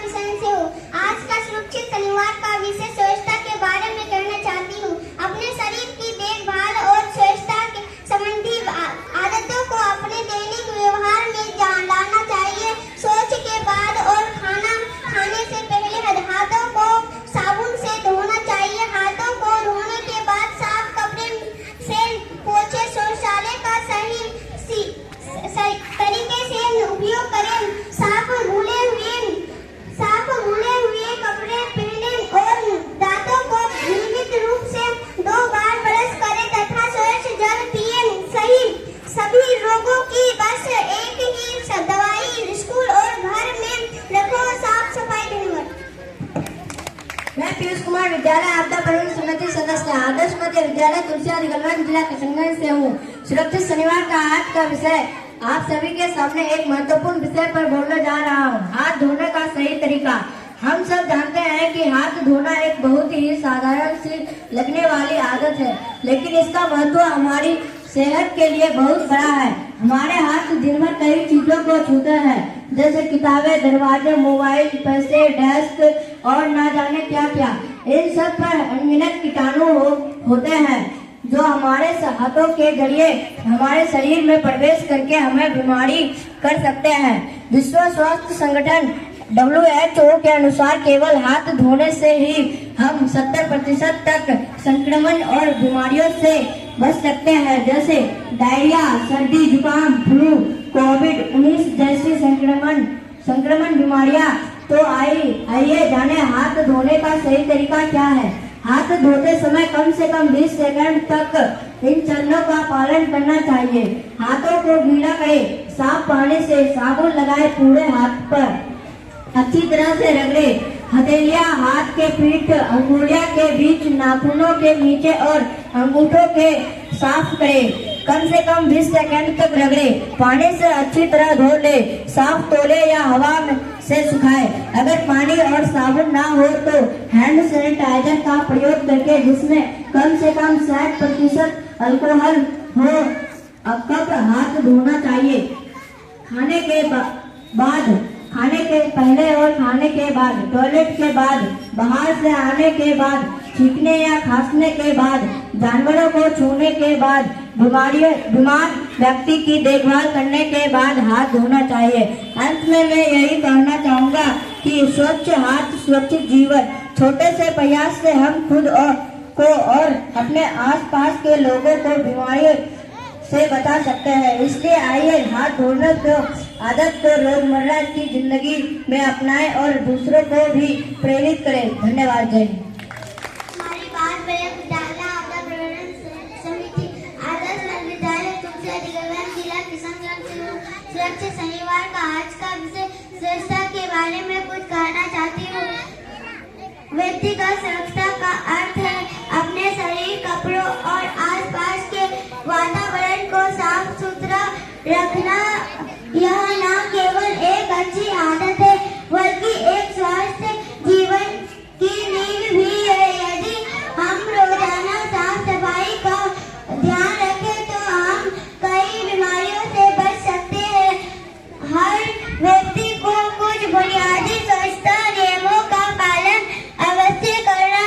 किशन से हूँ। आज का सुरक्षित शनिवार का विषय स्वच्छता के बारे में कहना चाहती हूँ। अपने शरीर की देखभाल और स्वच्छता के संबंधी आदतों को अपने दैनिक व्यवहार में लाना चाहिए। शौच के बाद और खाना खाने से पहले हाथों को साबुन से धोना चाहिए। हाथों को धोने के बाद साफ कपड़े से पोंछे। शौचालय का सही तरीके से उपयोग करें। साफ धुले हुए कपड़े पहनें और दांतों को नियमित रूप से 2 बार ब्रश करें तथा स्वच्छ जल पिएं। सभी रोगों की बस एक ही दवाई स्कूल और घर में रखो। साफ सफाई। धन्यवाद। मैं पीयूष कुमार विद्यालय आपदा प्रबंधन समिति सदस्य आदर्श मध्य विद्यालय तुलसियादी गलवान जिला किशनगंज से हूँ। सुरक्षित शनिवार का आज का विषय आप सभी के सामने एक महत्वपूर्ण विषय पर बोलने जा रहा हूँ। हाथ धोने का सही तरीका। हम सब जानते हैं कि हाथ धोना एक बहुत ही साधारण सी लगने वाली आदत है, लेकिन इसका महत्व हमारी सेहत के लिए बहुत बड़ा है। हमारे हाथ दिन भर कई चीजों को छूते हैं, जैसे किताबें, दरवाजे, मोबाइल, पैसे, डेस्क और ना जाने क्या क्या। इन सब पर अनगिनत कीटाणु होते हैं जो हमारे हाथों के जरिए हमारे शरीर में प्रवेश करके हमें बीमारी कर सकते हैं। विश्व स्वास्थ्य संगठन WHO के अनुसार केवल हाथ धोने से ही हम 70% तक संक्रमण और बीमारियों से बच सकते हैं, जैसे डायरिया, सर्दी, जुकाम, फ्लू, कोविड-19 जैसी संक्रमण बीमारियां। तो आइए जाने हाथ धोने का सही तरीका क्या है। हाथ धोते समय कम से कम 20 सेकंड तक इन चरणों का पालन करना चाहिए। हाथों को गीला करें, साफ पानी से साबुन लगाए, पूरे हाथ पर अच्छी तरह से रगड़े। हथेलियां हाथ के पीठ, अंगुलियों के बीच, नाखूनों के नीचे और अंगूठों के साफ करें। कम से कम 20 सेकंड तक रगड़े। पानी से अच्छी तरह धो ले। साफ तौले या हवा से सुखाए। अगर पानी और साबुन ना हो तो हैंड सैनिटाइजर का प्रयोग करके, जिसमें कम से कम 60% अल्कोहल हो, कप हाथ धोना चाहिए। खाने के बाद, खाने के पहले और खाने के बाद, टॉयलेट के बाद, बाहर से आने के बाद, छींकने या खांसने के बाद, जानवरों को छूने के बाद, बीमार व्यक्ति की देखभाल करने के बाद हाथ धोना चाहिए। अंत में मैं यही कहना चाहूँगा कि स्वच्छ हाथ सुरक्षित जीवन। छोटे से प्रयास से हम खुद और अपने आसपास के लोगों को बीमारियों से बचा सकते हैं। इसलिए आइए हाथ धोने को आदत को रोजमर्रा की जिंदगी में अपनाएं और दूसरों को भी प्रेरित करें। धन्यवाद। जय हिंद। हमारी बात विद्यालय आपदा प्रबंधन समिति आदर्श विद्यालय तुलसियादी गलवान जिला किशनगंज से हूँ। सुरक्षित शनिवार का आज का विषय स्वच्छता के बारे में कुछ कहना चाहती हूँ। व्यक्तिगत सुरक्षा का अर्थ है अपने शरीर, कपड़ों और आसपास के वातावरण को साफ सुथरा रखना। यह न केवल एक अच्छी आदत है बल्कि एक स्वस्थ जीवन की नींव भी है। यदि हम रोजाना साफ सफाई का ध्यान रखें तो हम कई बीमारियों से बच सकते हैं। हर व्यक्ति को कुछ बुनियादी स्वच्छता नियमों का पालन अवश्य करना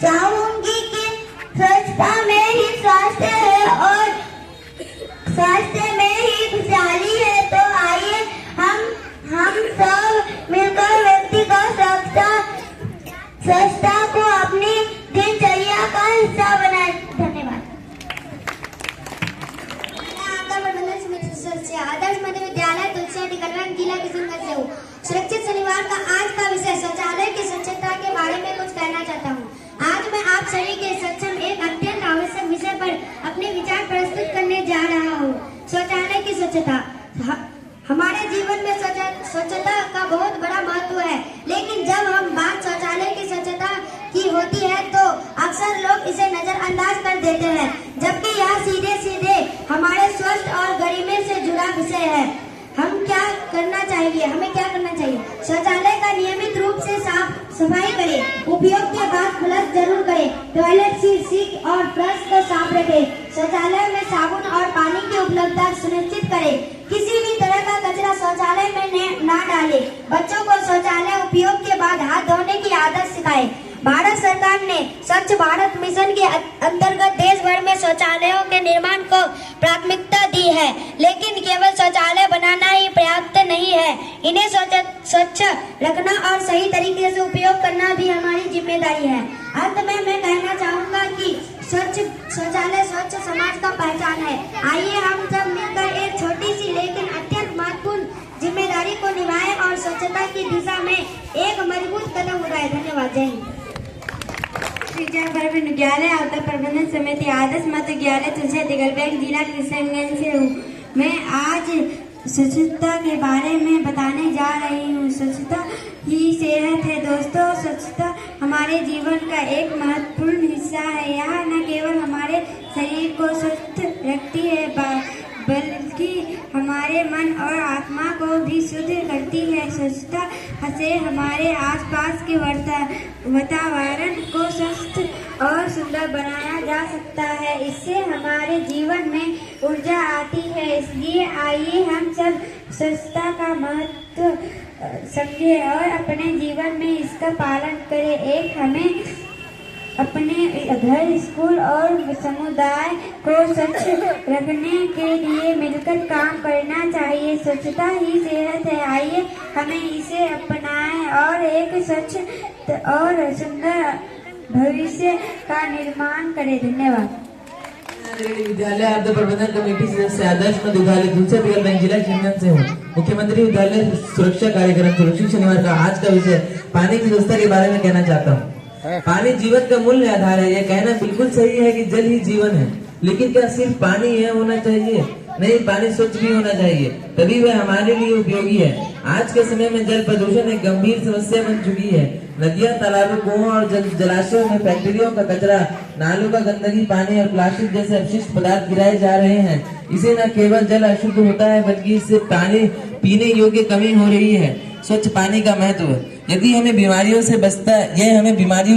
चाहूंगी कि स्वच्छता में ही स्वास्थ्य है और स्वास्थ्य में ही खुशहाली है। तो आइए हम सब मिलकर व्यक्ति को स्वच्छता को अपनी दिनचर्या का हिस्सा बनाए। धन्यवाद। आदर्श मध्य विद्यालय तुलसियाटी गलवान जिला किशनगंज से हूँ। सुरक्षित शनिवार का आज का विषय शौचालय की स्वच्छता के बारे में कुछ कहना चाहता हूँ। आज मैं आप सभी के सक्षम एक अत्यंत आवश्यक विषय पर अपने विचार प्रस्तुत करने जा रहा हूँ। शौचालय की स्वच्छता। हमारे जीवन में स्वच्छता का बहुत बड़ा महत्व है, लेकिन जब हम बात शौचालय की स्वच्छता की होती है तो अक्सर लोग इसे नजरअंदाज कर देते हैं, जबकि यह सीधे सीधे हमारे स्वस्थ और गरिमा से जुड़ा विषय है। हमें क्या करना चाहिए? शौचालय का नियमित रूप से साफ सफाई करें, उपयोग के बाद फ्लश जरूर करें, टॉयलेट सीट और फ्लश को साफ रखें, शौचालय में साबुन और पानी की उपलब्धता सुनिश्चित करें, किसी भी तरह का कचरा शौचालय में न डालें, बच्चों को शौचालय उपयोग के बाद हाथ धोने की आदत सिखाएं। भारत सरकार ने स्वच्छ भारत मिशन के अंतर्गत देश भर में शौचालयों के निर्माण को प्राथमिकता दी है, लेकिन केवल शौचालय बनाना ही पर्याप्त नहीं है। इन्हें स्वच्छ रखना और सही तरीके से उपयोग करना भी हमारी जिम्मेदारी है। अंत में मैं कहना चाहूँगा कि स्वच्छ शौचालय स्वच्छ समाज का पहचान है। आइए हम सब मिलकर एक छोटी सी लेकिन अत्यंत महत्वपूर्ण जिम्मेदारी को निभाएं और स्वच्छता की दिशा में एक मजबूत कदम उठाएं। धन्यवाद। जय हिंद। विद्यालय आपदा प्रबंधन समिति आदर्श मध्य विद्यालय तुलसियाटी गलवान जिला किशनगंज से हूँ। मैं आज स्वच्छता के बारे में बताने जा रही हूँ। स्वच्छता ही सेहत है। दोस्तों, स्वच्छता हमारे जीवन का एक महत्वपूर्ण हिस्सा है। यह न केवल हमारे शरीर को स्वस्थ रखती है बल्कि हमारे मन और आत्मा को भी शुद्ध करती है। स्वच्छता से हमारे आसपास के वातावरण को स्वस्थ और सुंदर बनाया जा सकता है। इससे हमारे जीवन में ऊर्जा आती है। इसलिए आइए हम सब स्वच्छता का महत्व समझें और अपने जीवन में इसका पालन करें। हमें अपने घर, स्कूल और समुदाय को स्वच्छ रखने के लिए मिलकर काम करना चाहिए। स्वच्छता ही सेहत है। आइए हमें इसे अपनाएं और एक स्वच्छ और सुंदर भविष्य का निर्माण करें। धन्यवाद। विद्यालय आपदा प्रबंधन कमेटी सदस्य आदर्श मध्य विद्यालय तुलसियाटी गलवान जिला किशनगंज से हूँ। मुख्यमंत्री विद्यालय सुरक्षा कार्यक्रम सुरक्षित शनिवार का आज का विषय पानी की व्यवस्था के बारे में कहना चाहता हूँ। पानी जीवन का मूल्य आधार है। यह कहना बिल्कुल सही है कि जल ही जीवन है, लेकिन क्या सिर्फ पानी यह होना चाहिए? नहीं, पानी स्वच्छ भी होना चाहिए, तभी वह हमारे लिए उपयोगी है। आज के समय में जल प्रदूषण एक गंभीर समस्या बन चुकी है। नदियां, तालाबों, कुओं और जलाशयों में फैक्ट्रियों का कचरा, नालों का गंदगी पानी और प्लास्टिक जैसे अपशिष्ट पदार्थ गिराए जा रहे हैं। इसे न केवल जल अशुद्ध होता है बल्कि इससे पानी पीने योग्य कमी हो रही है। स्वच्छ पानी का महत्व। यदि हमें बीमारियों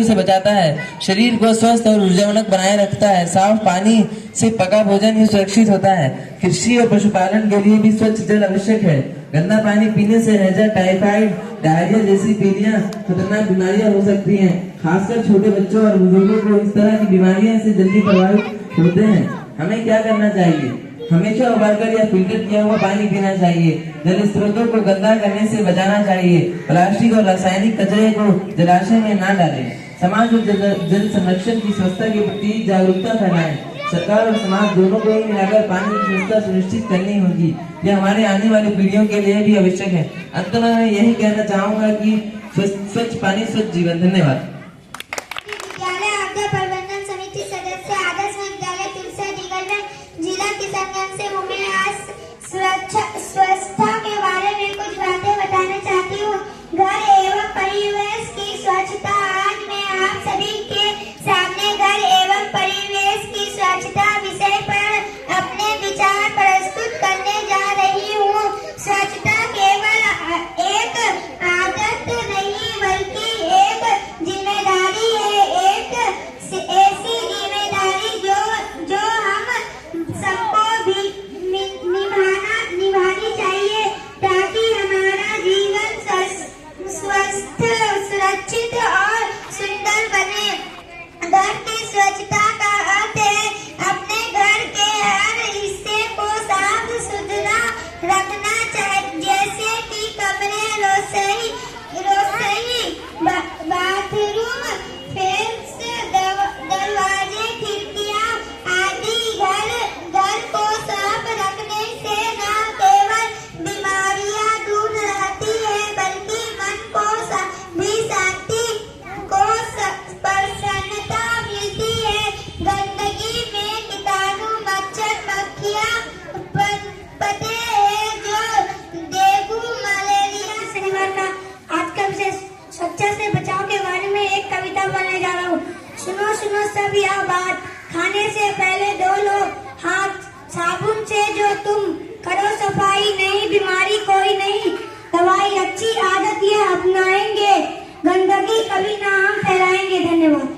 से बचाता है, शरीर को स्वस्थ और ऊर्जावानक बनाए रखता है। साफ पानी से पका भोजन ही सुरक्षित होता है। कृषि और पशुपालन के लिए भी स्वच्छ जल आवश्यक है। गंदा पानी पीने से हैजा, टाइफाइड, डायरिया जैसी पीलियां खतरनाक बीमारियां हो सकती हैं। खासकर छोटे बच्चों और बुजुर्गों को इस तरह की बीमारियां से जल्दी प्रभावित होते हैं। हमें क्या करना चाहिए? हमेशा उबालकर या फिल्टर किया हुआ पानी पीना चाहिए। जल स्रोतों को गंदा करने से बचाना चाहिए। प्लास्टिक और रासायनिक कचरे को जलाशय में न डालें। समाज और जल संरक्षण की स्वच्छता के प्रति जागरूकता फैलाएं। सरकार और समाज दोनों को ही मिलाकर पानी की स्वच्छता सुनिश्चित करनी होगी। यह हमारे आने वाली पीढ़ियों के लिए भी आवश्यक है। अंत में मैं यही कहना चाहूँगा कि स्वच्छ पानी स्वच्छ जीवन। धन्यवाद। विद्यालय आपदा प्रबंधन समिति सदस्य आदर्श विद्यालय तुलसियाटी गलवान जिला किशनगंज से हूँ। मैं आज स्वच्छता के बारे में कुछ बातें बताना चाहती हूँ। घर एवं परिवेश की स्वच्छता। आज मैं आप सभी के सामने घर एवं परिवेश की स्वच्छता विषय पर अपने विचार प्रस्तुत करने जा रही हूँ। स्वच्छता केवल एक आदत नहीं बल्कि एक जिम्मेदारी है। एक ऐसी जिम्मेदारी जो हम सबको भी निभानी चाहिए ताकि हमारा जीवन स्वस्थ, सुरक्षित और से बचाव के बारे में एक कविता बोलने जा रहा हूँ। सुनो सुनो सब यह बात, खाने से पहले धो लो हाथ साबुन से, जो तुम करो सफाई, नहीं बीमारी कोई नहीं दवाई, अच्छी आदत ये अपनाएंगे, गंदगी कभी ना हम फैलाएंगे। धन्यवाद।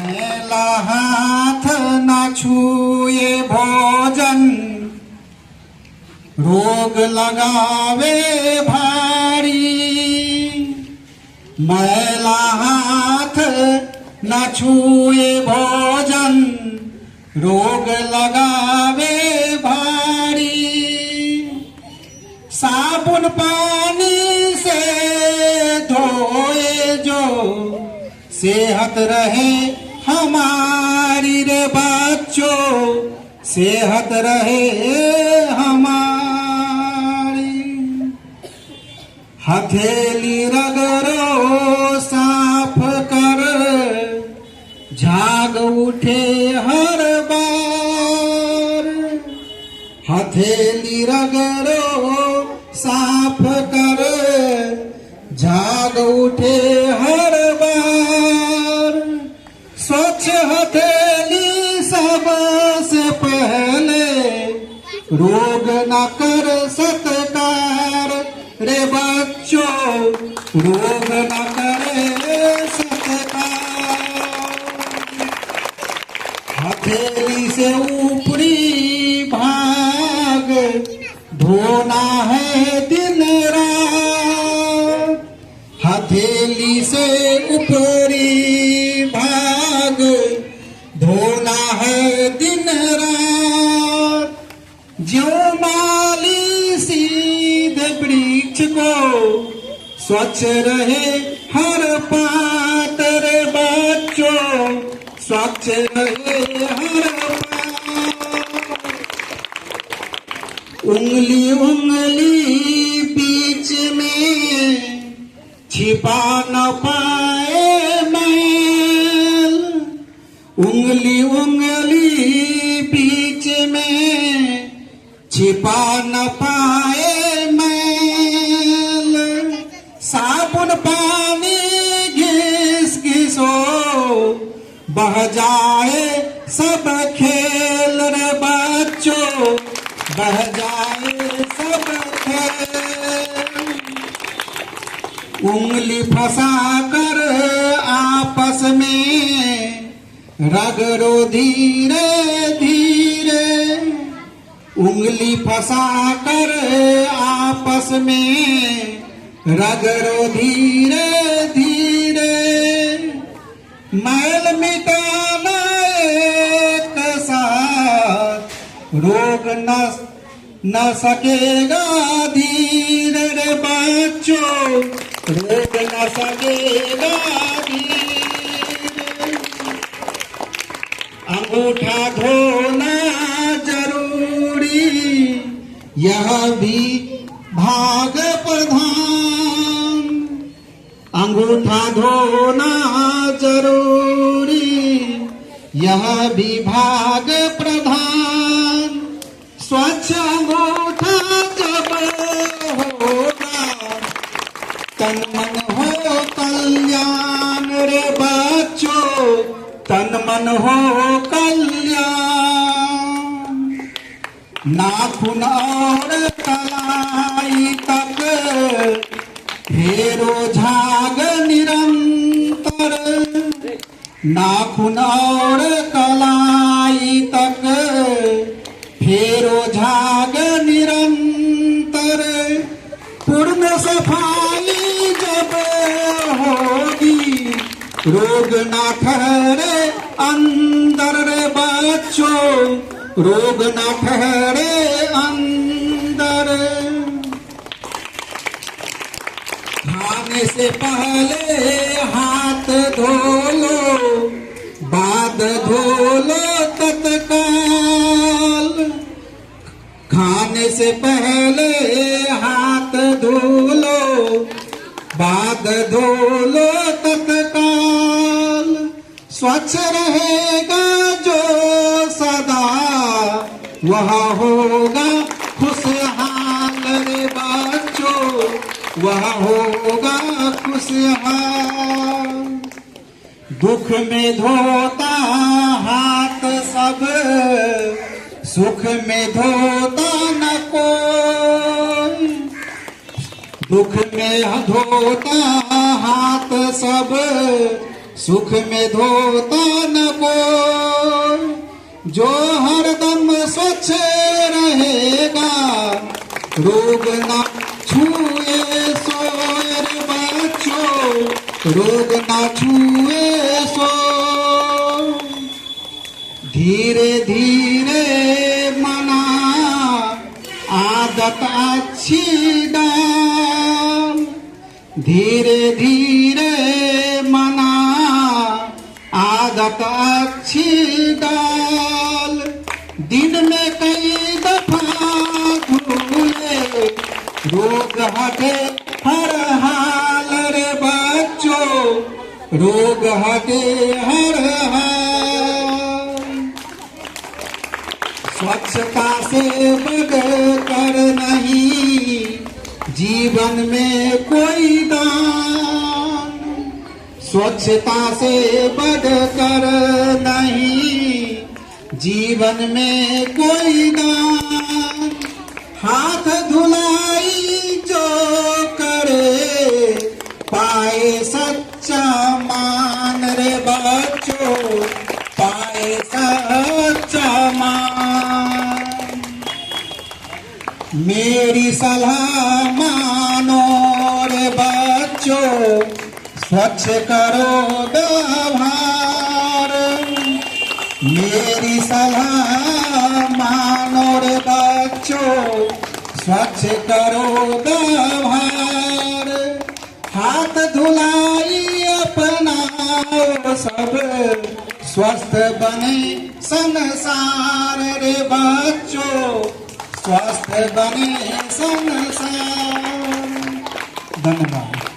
मैला हाथ न छुए भोजन, रोग लगावे भारी। मैला हाथ न छुए भोजन, रोग लगावे भारी। साबुन पानी से धोए जो, सेहत रहे हमारी रे बच्चों, सेहत रहे हमारी। हथेली रगड़ो साफ कर, झाग उठे हर बार। हथेली रगड़ो साफ कर, झाग उठे हर बार। स्वच्छ हथेली सबसे पहले, रोग न कर सत्कार रे बच्चों, रोग न करे सत्कार। हथेली से ऊपरी भाग धोना है दिन रात। हथेली से ऊपरी भाग धोना है दिन रात। जो माली सीधे वृक्ष को, स्वच्छ रहे हर पात रे बच्चों, स्वच्छ रहे हर पात। उंगली उंगली बीच में छिपा न पाए मैल। उंगली उंगली बीच में छिपा न पाए मैल। साबुन पानी घिस घिसो, बह जाए सब खेल रे बच्चों, बह जाए सब खेल। उंगली फंसा कर आपस में रगड़ो धीरे धीरे। उंगली फंसा कर आपस में रगड़ो धीरे धीरे। मैल मिटाना एक साथ, रोग न सकेगा धीरे रे बच्चों, रोग न सकेगा धीरे। अंगूठा धोना जरूरी, यह भी भाग प्रधान। अंगूठा धोना जरूरी, यह भी भाग प्रधान। स्वच्छ अंगूठा जब होगा, तन मन हो कल्याण रे बच्चों, तन मन हो कल्याण। नाखून और कलाई तक फेरो झाग निरंतर। नाखून और कलाई तक फेरो झाग निरंतर। पूर्ण सफाई जब होगी, रोग ना ठहरे अंदर रे बच्चों, रोग ना ठहरे अंदर। खाने से पहले हाथ धो लो, बाद धो लो तत्काल। खाने से पहले हाथ धो लो, बाद धो लो तत्काल। स्वच्छ रहेगा जो सदा, वह होगा खुशहाल रे बच्चों, वह होगा खुशहाल। दुख में धोता हाथ सब, सुख में धोता न कोई। दुख में धोता हाथ सब, सुख में धोता न कोई। जो हरदम स्वच्छ रहेगा, रोग न छुए सोर बच्चों, रोग न छुए सो। धीरे धीरे मना आदत अच्छी डाल, धीरे धीरे मना आदत अच्छी डाल। दिन में कई दफा धुले, रोग हटे हर हाल रे बच्चों, रोग हटे हर हाल। स्वच्छता से बढ़कर नहीं जीवन में कोई दान, स्वच्छता से बढ़कर नहीं जीवन में कोई दान। हाथ धुलाई जो करे, पाए सच्चा मान रे बच्चों, पाए सच्चा मान। मेरी सलाह मानो रे बच्चों, स्वच्छ करो व्यवहार। मेरी सलाह मानो रे बच्चों, स्वच्छ करो व्यवहार। हाथ धुलाई अपनाओ सब, स्वस्थ बने संसार रे बच्चों, स्वस्थ बने संसार। धन्यवाद।